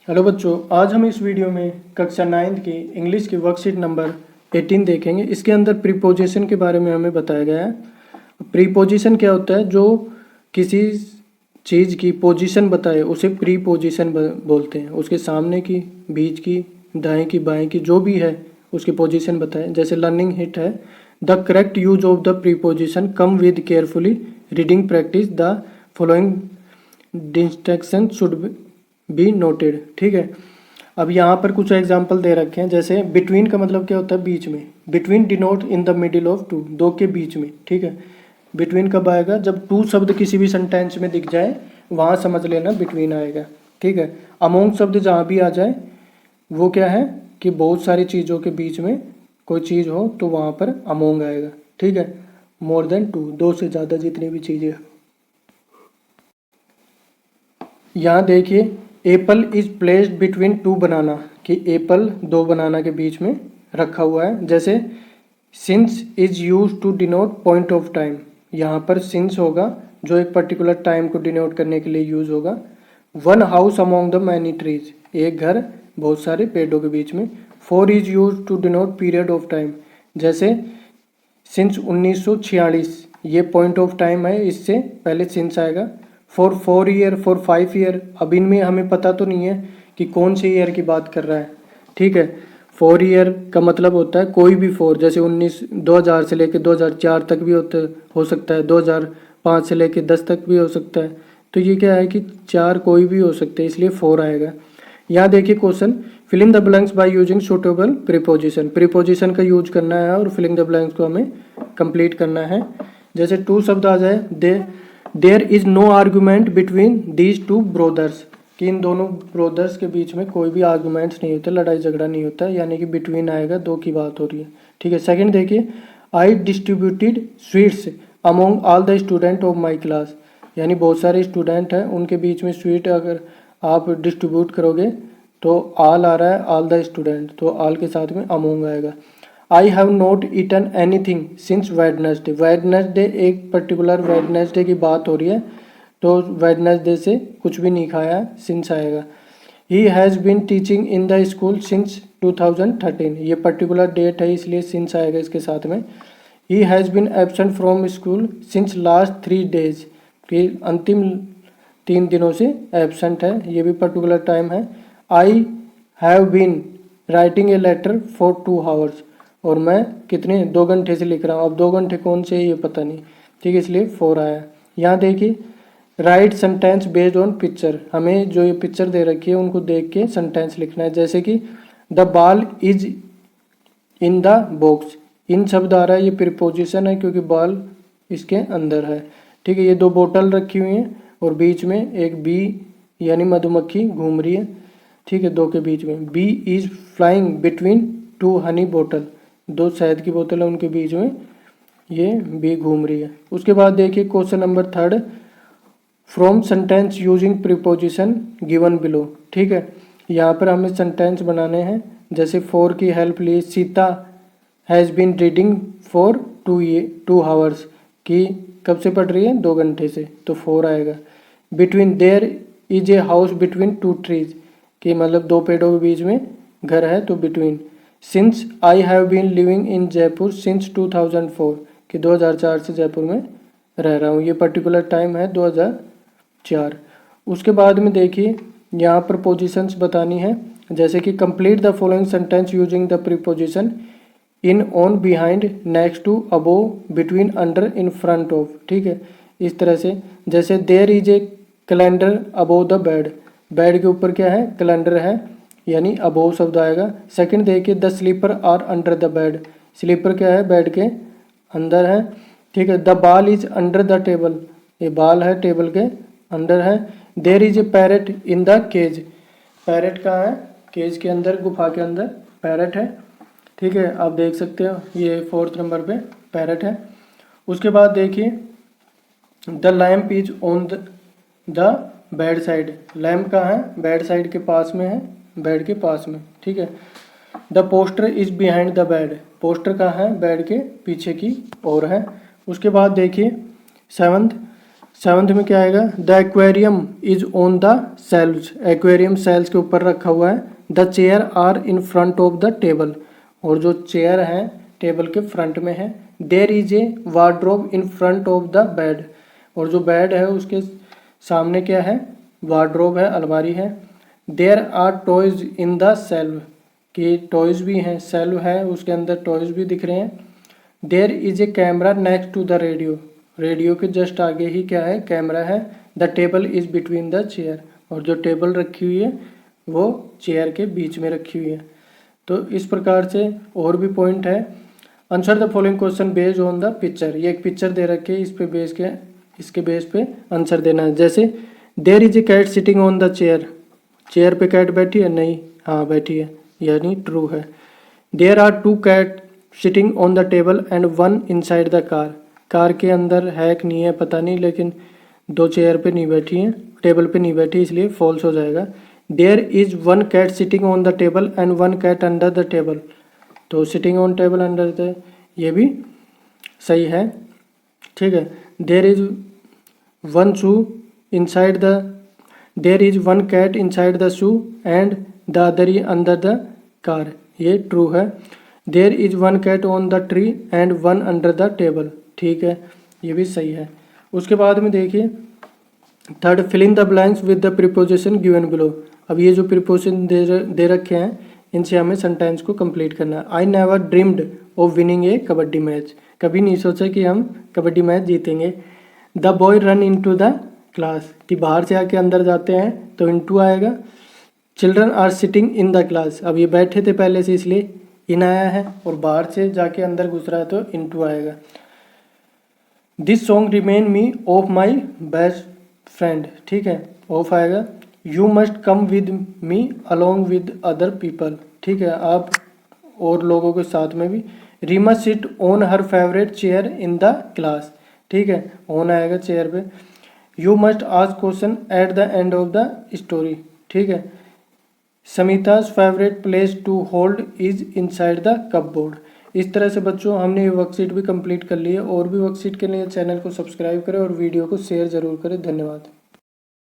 Hello बच्चों, आज हम इस वीडियो में कक्षा 9 की इंग्लिश की वर्कशीट नंबर 18 देखेंगे। इसके अंदर प्रीपोजिशन के बारे में हमें बताया गया है। प्रीपोजिशन क्या होता है? जो किसी चीज़ की पोजीशन बताए उसे प्रीपोजिशन बोलते हैं। उसके सामने की, बीच की, दाएं की, बाएं की, जो भी है उसकी पोजीशन बताए। जैसे लर्निंग हिट है, the correct use of the preposition come with carefully reading practice the following distraction should be noted. ठीक है, अब यहाँ पर कुछ एग्जाम्पल दे रखे हैं। जैसे बिटवीन का मतलब क्या होता है? बीच में। Between denote in the middle of two, दो के बीच में। ठीक है, बिटवीन कब आएगा? जब टू शब्द किसी भी सेंटेंस में दिख जाए वहाँ समझ लेना बिटवीन आएगा। ठीक है, अमोंग शब्द जहाँ भी आ जाए वो क्या है कि बहुत सारी चीज़ों के बीच में कोई चीज़ हो तो वहाँ पर अमोंग आएगा। ठीक है, मोर देन टू, दो से ज़्यादा जितनी भी चीज़ें। यहाँ देखिए, apple is placed between two banana, कि एप्पल दो बनाना के बीच में रखा हुआ है। जैसे since is use to denote point of time, यहाँ पर सिंस होगा जो एक पर्टिकुलर टाइम को डिनोट करने के लिए यूज होगा। One house among the many trees, एक घर बहुत सारे पेड़ों के बीच में। For is use to denote period of time, जैसे सिंस 1946, ये पॉइंट ऑफ टाइम है, इससे पहले सिंस आएगा। फॉर 4 ईयर, फॉर 5 ईयर, अब इनमें हमें पता तो नहीं है कि कौन से ईयर की बात कर रहा है। ठीक है, 4 ईयर का मतलब होता है कोई भी 4, जैसे 2000 से लेकर 2004 तक भी हो सकता है, 2005 से लेकर 10 तक भी हो सकता है। तो ये क्या है कि 4 कोई भी हो सकते हैं, इसलिए 4 आएगा। यहाँ देखिए question, filling the blanks by using suitable preposition. Preposition का यूज करना है और फिलिंग द ब्लैंक्स को हमें कंप्लीट करना है। जैसे टू शब्द आ जाए, there is no argument between these two brothers, कि इन दोनों ब्रोदर्स के बीच में कोई भी आर्गूमेंट्स नहीं होते, लड़ाई झगड़ा नहीं होता, यानी कि बिटवीन आएगा, दो की बात हो रही है। ठीक है, सेकंड देखिए, I distributed sweets among all the student of my class, यानी बहुत सारे स्टूडेंट हैं उनके बीच में स्वीट अगर आप डिस्ट्रीब्यूट करोगे तो ऑल आ रहा है, ऑल द स्टूडेंट, तो ऑल के साथ में अमोंग आएगा। I have not eaten anything since Wednesday, Wednesday एक पर्टिकुलर वेडनेसडे की बात हो रही है, तो वेडनेसडे से कुछ भी नहीं खाया, सिंस आएगा। He has been teaching in the school since 2013, ये पर्टिकुलर डेट है इसलिए सिंस आएगा इसके साथ में। He has been absent from school since last 3 days, कि अंतिम 3 दिनों से एबसेंट है, ये भी पर्टिकुलर टाइम है। I have been writing a letter for 2 hours, और मैं कितने 2 घंटे से लिख रहा हूँ। अब 2 घंटे कौन से ये पता नहीं। ठीक है, इसलिए 4 आया। यहाँ देखिए, right sentence based on picture, हमें जो ये पिक्चर दे रखी है उनको देख के सेंटेंस लिखना है। जैसे कि the ball is in the box, इन शब्द आ रहा है, ये प्रीपोजिशन है क्योंकि बॉल इसके अंदर है। ठीक है, ये 2 बोतल रखी हुई हैं और बीच में एक बी यानी मधुमक्खी घूम रही है। ठीक है, 2 के बीच में। Bee is flying between 2 honey बोतल, 2 शहद की बोतल है उनके बीच में ये बी घूम रही है। उसके बाद देखिए question number 3, from sentence using preposition given below. ठीक है, यहाँ पर हमें सेंटेंस बनाने हैं। जैसे 4 की हेल्प ली, Sita has been reading for 2 hours, कि कब से पढ़ रही है? 2 घंटे से, तो 4 आएगा। Between, there is a house between 2 trees, कि मतलब 2 पेड़ों के बीच में घर है, तो between. Since I have been living in Jaipur since 2004, कि 2004 से जयपुर में रह रहा हूँ, ये पर्टिकुलर टाइम है 2004। उसके बाद में देखिए यहाँ पर पोजीशंस बतानी है। जैसे कि complete the following sentence using the preposition in, on, behind, next to, above, between, under, in front of. ठीक है, इस तरह से। जैसे there is a calendar above the bed, bed के ऊपर क्या है? कैलेंडर है, यानी अबोव शब्द आएगा। सेकंड देखिए, the slipper are under the bed, slipper क्या है? बेड के अंदर है। ठीक है, the ball is under the table, ये बॉल है टेबल के अंदर है। There is a parrot in the cage, parrot कहाँ है? केज के अंदर, गुफा के अंदर पैरेट है। ठीक है, आप देख सकते हो ये 4th नंबर पे पैरेट है। उसके बाद देखिए, the lamp is on the bed side, lamp कहाँ है? बेड साइड के पास में है, बेड के पास में। ठीक है, the poster is behind the bed, poster कहाँ है? बेड के पीछे की ओर है। उसके बाद देखिए 7th, 7th में क्या आएगा, the aquarium is on the shelves, aquarium shelves के ऊपर रखा हुआ है। The chair are in front of the table, और जो चेयर है टेबल के फ्रंट में है। There is a wardrobe in front of the bed, और जो बेड है उसके सामने क्या है, वार्डरोब है, अलमारी है। There are toys in the shelf, कि टॉयज भी हैं, सेल्व है उसके अंदर टॉयज भी दिख रहे हैं। There is a camera next to the radio, radio के जस्ट आगे ही क्या है, कैमरा है। The table is between the chair, और जो टेबल रखी हुई है वो चेयर के बीच में रखी हुई है। तो इस प्रकार से और भी पॉइंट है। Answer the following question based on the picture, ये एक पिक्चर दे रखी है, इस पे बेस के इसके बेस पे आंसर देना है। जैसे there is a cat sitting on the chair, chair पे कैट बैठी है, नहीं, हाँ बैठी है, यानी ट्रू है। There are two cat sitting on the table and one inside the car, car के अंदर है कि नहीं है पता नहीं, लेकिन दो चेयर पे नहीं बैठी हैं, टेबल पे नहीं बैठी, इसलिए फॉल्स हो जाएगा। There is one cat sitting on the table and one cat under the table, तो sitting on table under the, ये भी सही है, ठीक है। There is one shoe inside the, there is one cat inside the shoe and the other is under the car, ये true है। There is one cat on the tree and one under the table, ठीक है, ये भी सही है। उसके बाद में देखिए third, fill in the blanks with the preposition given below. अब ये जो प्रीपोजिशन दे रखे हैं इनसे हमें सेंटेंस को कंप्लीट करना है। I never dreamed of winning A kabaddi match, कभी नहीं सोचा कि हम कबड्डी मैच जीतेंगे। The boy run into the class, कि बाहर से आके अंदर जाते हैं तो इनटू आएगा। Children are sitting in the class, अब ये बैठे थे पहले से इसलिए इन आया है, और बाहर से जाके अंदर घुस रहा है तो इनटू आएगा। This song remain me of my best friend, ठीक है, ऑफ आएगा। You must come with me along with other people, ठीक है, आप और लोगों के साथ में भी। Reema sit on her favourite chair in the class, ठीक है, ऑन आएगा चेयर पे। You must ask question at the end of the story, ठीक है। Samita's favourite place to hold is inside the cupboard. इस तरह से बच्चों हमने ये वर्कशीट भी कंप्लीट कर ली है। और भी वर्कशीट के लिए चैनल को सब्सक्राइब करें और वीडियो को शेयर ज़रूर करें। धन्यवाद।